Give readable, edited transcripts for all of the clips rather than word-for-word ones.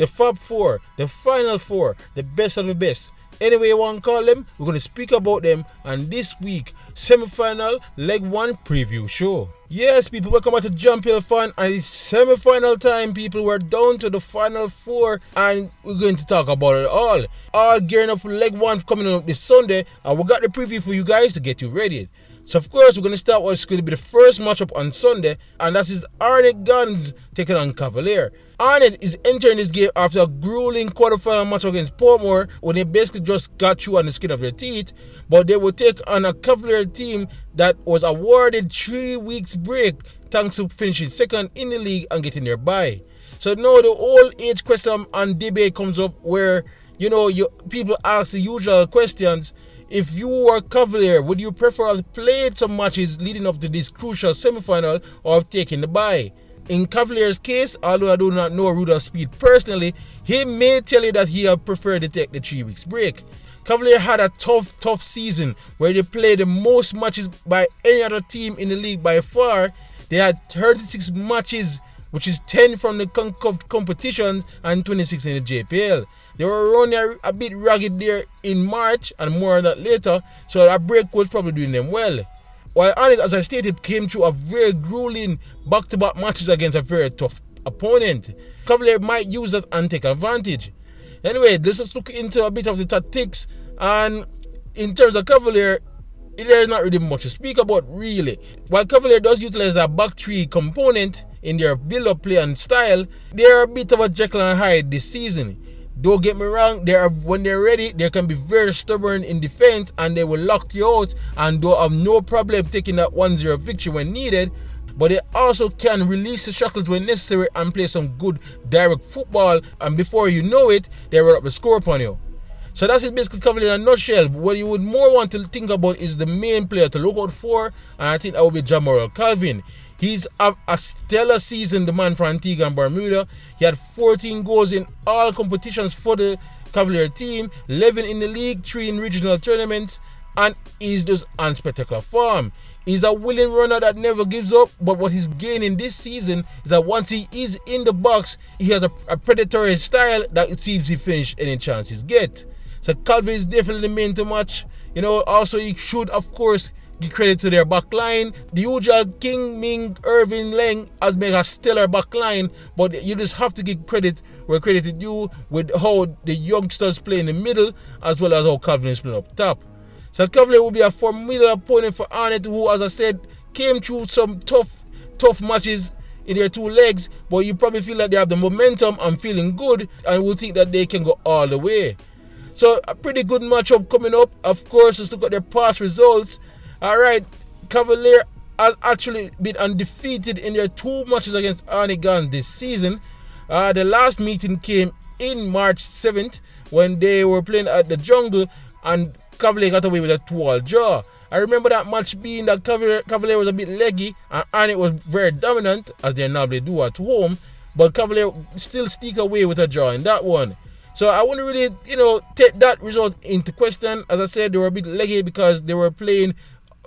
the Fab Four, the Final Four, the best of the best. Anyway you want to call them, we're going to speak about them on this week semi-final leg 1 preview show. Yes, people, welcome back to JPL Fan, and it's semi-final time, people. We're down to the Final Four, and we're going to talk about it all gearing up for leg 1 coming up this Sunday, and we got the preview for you guys to get you ready. So of course we're going to start what's going to be the first matchup on Sunday, and that is Arnett Guns taking on Cavalier. Arnett is entering this game after a grueling quarterfinal match against Portmore, when they basically just got through on the skin of their teeth, but they will take on a Cavalier team that was awarded 3 weeks break thanks to finishing second in the league and getting their bye. So now the whole age question and debate comes up where, people ask the usual questions. If you were Cavalier, would you prefer to have played some matches leading up to this crucial semi-final or have taken the bye? In Cavalier's case, although I do not know Rudolph Speed personally, he may tell you that he had preferred to take the 3 weeks break. Cavalier had a tough season where they played the most matches by any other team in the league by far. They had 36 matches, which is 10 from the competitions and 26 in the JPL. They were running a bit ragged there in March, and more on that later, so that break was probably doing them well. While Arnett, as I stated, came through a very grueling back-to-back matches against a very tough opponent, Cavalier might use that and take advantage. Anyway, let's look into a bit of the tactics, and in terms of Cavalier, there's not really much to speak about really. While Cavalier does utilize a back three component in their build-up play and style, they are a bit of a Jekyll and Hyde this season. Don't get me wrong, when they're ready, they can be very stubborn in defense and they will lock you out and don't have no problem taking that 1-0 victory when needed, but they also can release the shackles when necessary and play some good direct football, and before you know it, they run up the score upon you. So that's it basically covered in a nutshell. What you would more want to think about is the main player to look out for, and I think that would be Jamoral Calvin. He's a stellar season, the man from Antigua and Bermuda. He had 14 goals in all competitions for the Cavalier team, 11 in the league, 3 in regional tournaments, and he's just on spectacular form. He's a willing runner that never gives up, but what he's gaining this season is that once he is in the box, he has a predatory style that it seems he finished any chance he gets. So Calvin is definitely the main to match. Also he should, of course, give credit to their back line. The usual King, Ming, Irving, Leng has made a stellar back line, but you just have to give credit where credit is due with how the youngsters play in the middle as well as how Calvin is playing up top. So Cavalier will be a formidable opponent for Arnett, who, as I said, came through some tough matches in their 2 legs, but you probably feel like they have the momentum and feeling good and will think that they can go all the way. So a pretty good matchup coming up. Of course, let's look at their past results. Alright, Cavalier has actually been undefeated in their 2 matches against Arnett Guns this season. The last meeting came in March 7th when they were playing at the Jungle and Cavalier got away with a 2-2 draw. I remember that match being that Cavalier was a bit leggy and Arnett was very dominant, as they normally do at home, but Cavalier still sneak away with a draw in that one. So I wouldn't really, take that result into question. As I said, they were a bit leggy because they were playing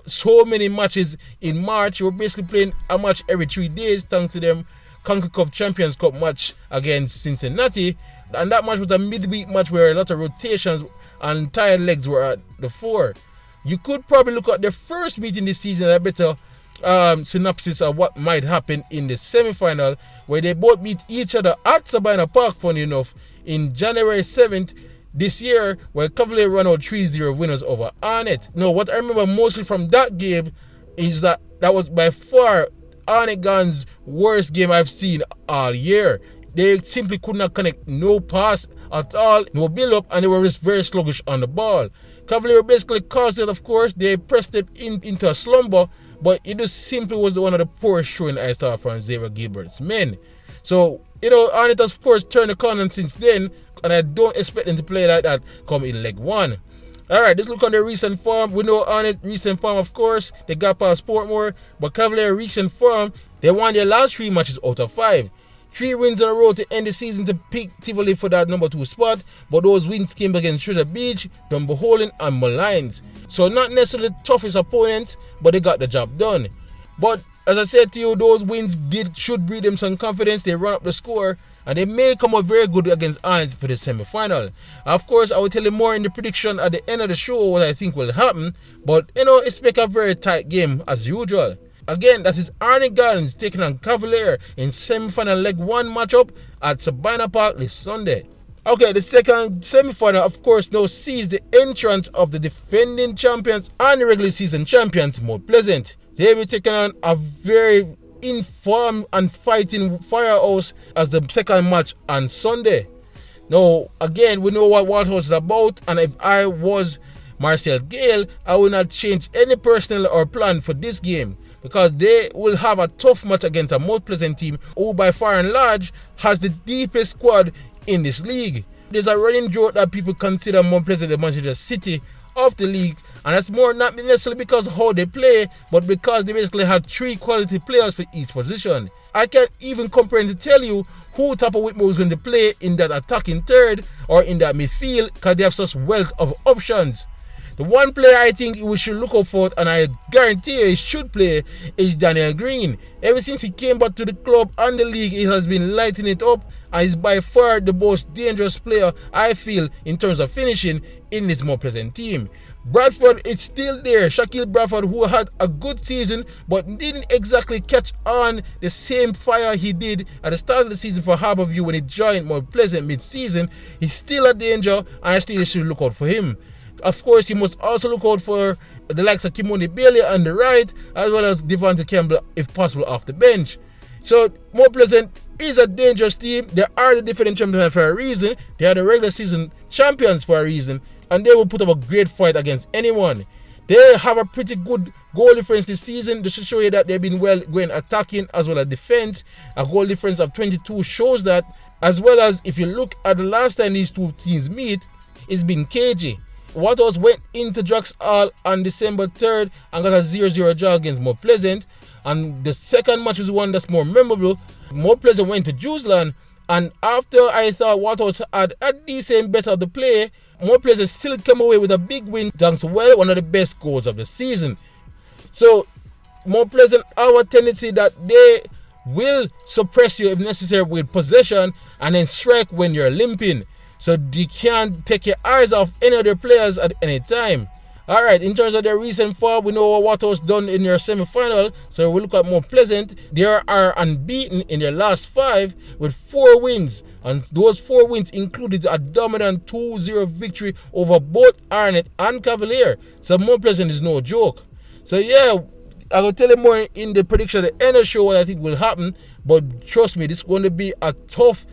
so many matches in March. They were basically playing a match every 3 days thanks to them Conquer Cup Champions Cup match against Cincinnati. And that match was a midweek match where a lot of rotations and tired legs were at the fore. You could probably look at their first meeting this season a better synopsis of what might happen in the semi-final, where they both meet each other at Sabina Park, funny enough, in January 7th this year, where Cavalier run out 3-0 winners over Arnett. Now, what I remember mostly from that game is that was by far Arnett Guns' worst game I've seen all year. They simply could not connect no pass at all, no build-up, and they were just very sluggish on the ball. Cavalier basically caused it, of course. They pressed it into a slumber, but it just simply was one of the poorest showing I saw from Xavier Gilbert's men. So, Arnett has, of course, turned the corner since then, and I don't expect them to play like that come in leg 1. Alright, let's look on their recent form. We know Arnett recent form, of course. They got past Portmore, but Cavalier recent form, they won their last 3 matches out of 5. 3 wins in a row to end the season to pick Tivoli for that number 2 spot, but those wins came against Treasure Beach, Dumberholden and Malines. So not necessarily the toughest opponents, but they got the job done. But as I said to you, those wins should breed them some confidence. They run up the score, and they may come out very good against Arnett for the semi-final. Of course, I will tell you more in the prediction at the end of the show what I think will happen, but expect a very tight game as usual. Again, that is Arnett Gardens taking on Cavalier in semi-final leg 1 matchup at Sabina Park this Sunday. Okay, the second semi-final, of course, now sees the entrance of the defending champions and the regular season champions, Mount Pleasant. They will be taking on a very informed and fighting Firehouse as the second match on Sunday. Now, again, we know what Waterhouse is about, and if I was Marcel Gale, I will not change any personnel or plan for this game, because they will have a tough match against a Mount Pleasant team who by far and large has the deepest squad in this league. There's a running joke that people consider Mount Pleasant the Manchester City of the league, and that's more not necessarily because of how they play, but because they basically have 3 quality players for each position. I can't even comprehend to tell you who Tapa Whitmore is going to play in that attacking third or in that midfield, because they have such wealth of options. The one player I think we should look out for, and I guarantee you he should play, is Daniel Green. Ever since he came back to the club and the league, he has been lighting it up, and is by far the most dangerous player I feel in terms of finishing in this Mount Pleasant team. Bradford is still there. Shaquille Bradford, who had a good season but didn't exactly catch on the same fire he did at the start of the season for Harborview when he joined Mount Pleasant mid-season. He's still a danger, and I still should look out for him. Of course, you must also look out for the likes of Kimoni Bailey on the right, as well as Devonta Campbell, if possible, off the bench. So, Mount Pleasant is a dangerous team. They are the defending champions for a reason. They are the regular season champions for a reason, and they will put up a great fight against anyone. They have a pretty good goal difference this season. Just to show you that they've been well going attacking as well as defense. A goal difference of 22 shows that, as well as if you look at the last time these two teams meet, it's been cagey. Waterhouse went into Drax Hall on December 3rd and got a 0-0 draw against Mount Pleasant. And the second match is one that's more memorable. Mount Pleasant went to Jewsland, and after I thought Waterhouse had a decent bet of the play, Mount Pleasant still came away with a big win thanks to one of the best goals of the season. So Mount Pleasant have a tendency that they will suppress you if necessary with possession and then strike when you're limping. So you can't take your eyes off any of their players at any time. Alright, in terms of their recent form, we know what Waterhouse done in their semi-final. So we look at Mount Pleasant. They are unbeaten in their last 5 with 4 wins. And those 4 wins included a dominant 2-0 victory over both Arnett and Cavalier. So Mount Pleasant is no joke. So yeah, I will tell you more in the prediction at the end of the show what I think will happen. But trust me, this is going to be a tough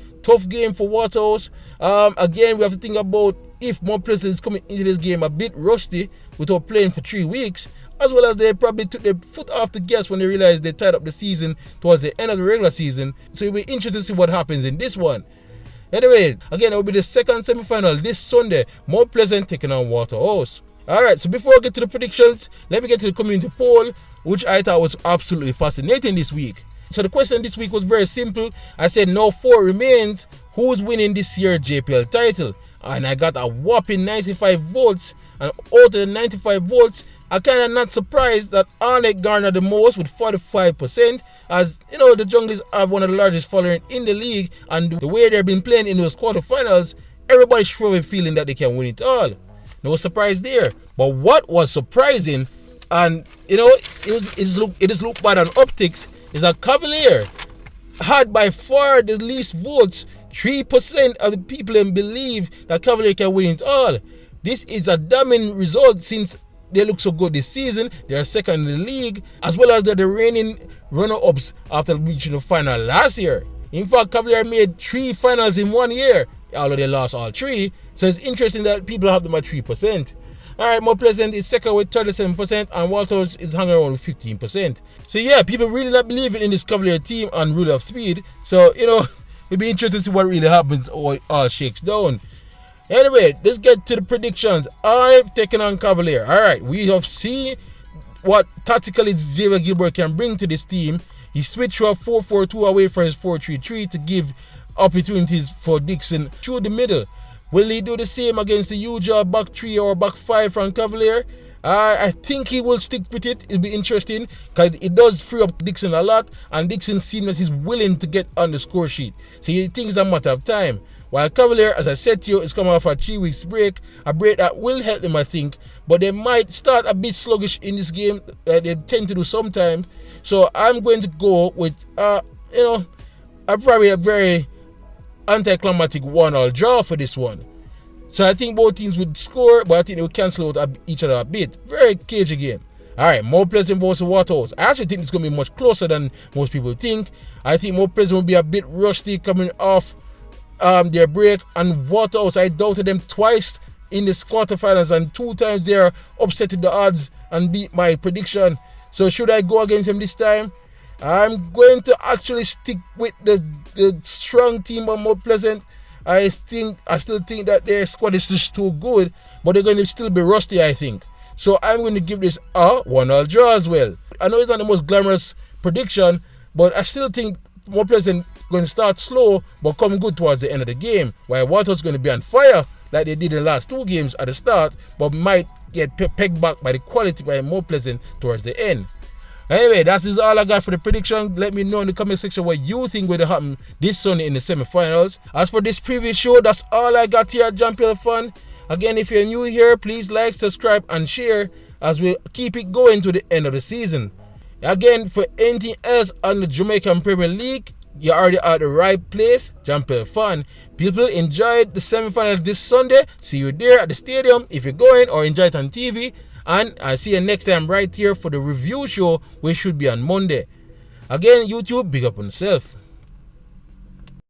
game for Waterhouse. Again, we have to think about if Mount Pleasant is coming into this game a bit rusty without playing for 3 weeks, as well as they probably took their foot off the gas when they realized they tied up the season towards the end of the regular season. So it'll be interesting to see what happens in this one. Anyway, again, it will be the second semi-final this Sunday. Mount Pleasant taking on Waterhouse. Alright, so before I get to the predictions, let me get to the community poll, which I thought was absolutely fascinating this week. So the question this week was very simple. I said no 4 remains. Who's winning this year's JPL title? And I got a whopping 95 votes. And out of the 95 votes, I'm kind of not surprised that Arnett garnered the most with 45%. As you know, the Junglies have one of the largest following in the league, and the way they've been playing in those quarterfinals, everybody's probably feeling that they can win it all. No surprise there. But what was surprising, and it is looked bad on optics, is that Cavalier had by far the least votes. 3% of the people believe that Cavalier can win it all. This is a damning result since they look so good this season. They are second in the league, as well as they're the reigning runner-ups after reaching the final last year. In fact, Cavalier made 3 finals in 1 year, although they lost all 3. So it's interesting that people have them at 3%. Alright, Mount Pleasant is second with 37%, and Waterhouse is hanging around with 15%. So yeah, people really not believing in this Cavalier team and rule of speed. So, it'll be interesting to see what really happens or it all shakes down. Anyway, let's get to the predictions. I've taken on Cavalier. Alright, we have seen what tactically Xavier Gilbert can bring to this team. He switched from 4-4-2 away from his 4-3-3 to give opportunities for Dixon through the middle. Will he do the same against the usual back 3 or back 5 from Cavalier? I think he will stick with it. It'll be interesting because it does free up Dixon a lot, and Dixon seems that he's willing to get on the score sheet. So he thinks it's a matter of time. While Cavalier, as I said to you, is coming off a 3 weeks break, a break that will help them, I think. But they might start a bit sluggish in this game. They tend to do sometimes. So I'm going to go with, probably a very anticlimactic 1-1 draw for this one. So I think both teams would score, but I think they would cancel out each other a bit. Very cagey game. Alright, Mount Pleasant versus Waterhouse. I actually think it's going to be much closer than most people think. I think Mount Pleasant will be a bit rusty coming off their break, and Waterhouse, I doubted them twice in the quarterfinals, and 2 times they are upsetting the odds and beat my prediction. So should I go against them this time? I'm going to actually stick with the strong team of Mount Pleasant. I still think that their squad is just too good, but they're going to still be rusty, I think. So I'm going to give this a 1-1 draw as well. I know it's not the most glamorous prediction, but I still think Mount Pleasant going to start slow but come good towards the end of the game, while Waterhouse going to be on fire like they did in the last 2 games at the start, but might get pegged back by the quality by Mount Pleasant towards the end. Anyway, that is all I got for the prediction. Let me know in the comment section what you think will happen this Sunday in the semi-finals. As for this previous show, that's all I got here at JPL Fun. Again, if you're new here, please like, subscribe, and share as we keep it going to the end of the season. Again, for anything else on the Jamaican Premier League, you're already at the right place, JPL Fun. People enjoyed the semi-finals this Sunday. See you there at the stadium if you're going, or enjoy it on TV. And I'll see you next time right here for the review show, which should be on Monday. Again, YouTube, big up on yourself.